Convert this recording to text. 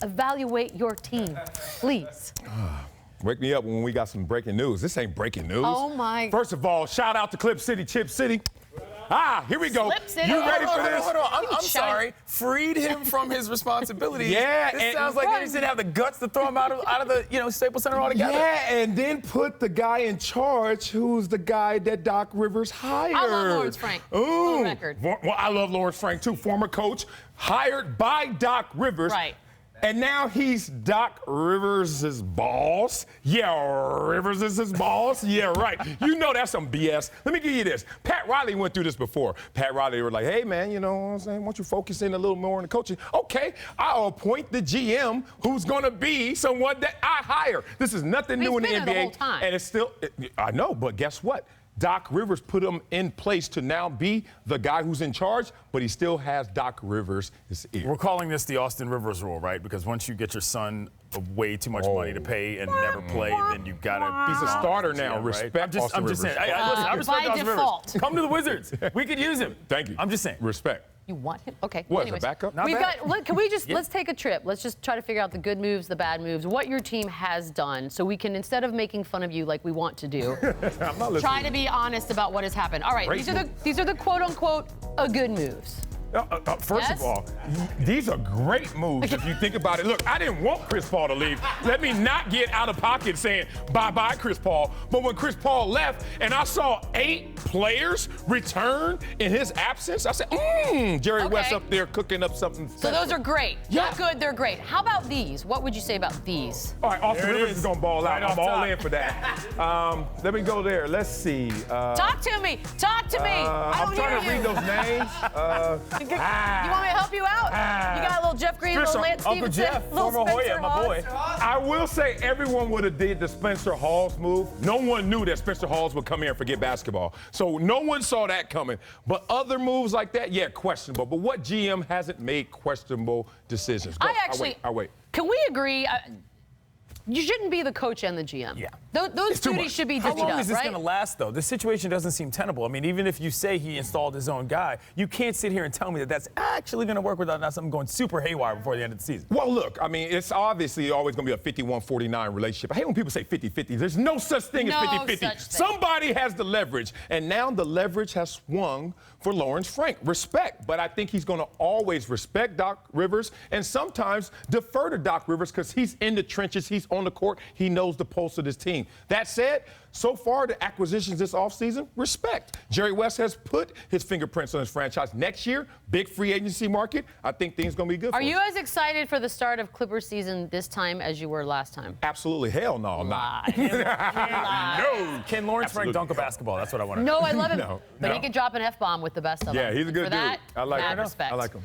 evaluate your team, please. Wake me up when we got some breaking news. This ain't breaking news. Oh, my. First of all, shout out to Clip City, Chip City. Here we go. Slip City. You ready for this? Hold on. I'm sorry. Freed him from his responsibility. Yeah. This sounds like they just didn't have the guts to throw him out of the Staples Center altogether. Yeah, and then put the guy in charge who's the guy that Doc Rivers hired. I love Lawrence Frank. Ooh. For the record. Well, I love Lawrence Frank, too. Former coach, hired by Doc Rivers. Right. And now he's Doc Rivers' boss. Yeah, Rivers is his boss. Yeah, right. You know that's some BS. Let me give you this. Pat Riley went through this before. Pat Riley were like, hey, man, you know what I'm saying? Why don't you focus in a little more on the coaching? Okay, I'll appoint the GM who's going to be someone that I hire. This is nothing new in the NBA. The whole time. And it's still, I know, but guess what? Doc Rivers put him in place to now be the guy who's in charge, but he still has Doc Rivers' ear. We're calling this the Austin Rivers rule, right? Because once you get your son way too much money to pay and never play, then you gotta. He's a starter now. GM, Respect right? I'm just saying. I respect by Austin default. Rivers. Come to the Wizards. We could use him. Thank you. I'm just saying. Respect. You want him? Okay. What, Anyways, the backup? We've bad. got. Can we just let's take a trip? Let's just try to figure out the good moves, the bad moves, what your team has done, so we can, instead of making fun of you like we want to do, I'm not listening. try to be honest about what has happened. All right. Great These are the quote unquote good moves. First Yes? of all, these are great moves if you think about it. Look, I didn't want Chris Paul to leave. Let me not get out of pocket saying bye-bye, Chris Paul. But when Chris Paul left and I saw 8 players return in his absence, I said, Jerry West up there cooking up something So special. those are great. Yeah. Not good, they're great. How about these? What would you say about these? All right, Austin There it Rivers is going to ball out. Right I'm off all top. in for that. Let me go there. Let's see. Talk to me. Talk to me. I I'm don't trying to hear read you. those names. You want me to help you out? You got a little Jeff Green, Chris, little Lance Uncle Stevenson, Jeff, little former Spencer Hoya, my boy. Hawes. I will say everyone would have did the Spencer Hawes move. No one knew that Spencer Hawes would come here and forget basketball. So no one saw that coming. But other moves like that, yeah, questionable. But what GM hasn't made questionable decisions? Go. I wait. Can we agree? You shouldn't be the coach and the GM. Yeah. Those too duties much. should be How divvied long up, is this right? going to last, though? This situation doesn't seem tenable. I mean, even if you say he installed his own guy, you can't sit here and tell me that that's actually going to work without not something going super haywire before the end of the season. Well, look, I mean, it's obviously always going to be a 51-49 relationship. I hate when people say 50-50. There's no such thing as No 50-50. such thing. Somebody has the leverage, and now the leverage has swung for Lawrence Frank. Respect, but I think he's going to always respect Doc Rivers and sometimes defer to Doc Rivers because he's in the trenches, he's on the court, he knows the pulse of this team. That said, so far, the acquisitions this offseason, respect. Jerry West has put his fingerprints on his franchise. Next year, big free agency market, I think things going to be good for Are us. you as excited for the start of Clippers season this time as you were last time? Absolutely. Hell no, I'm not. No. Can Lawrence Frank Absolutely. dunk a basketball? That's what I want to know. No, I love him. No, But no. he can drop an F-bomb with the best of them. Yeah, he's a good for dude. That, I like mad him. respect. I like him.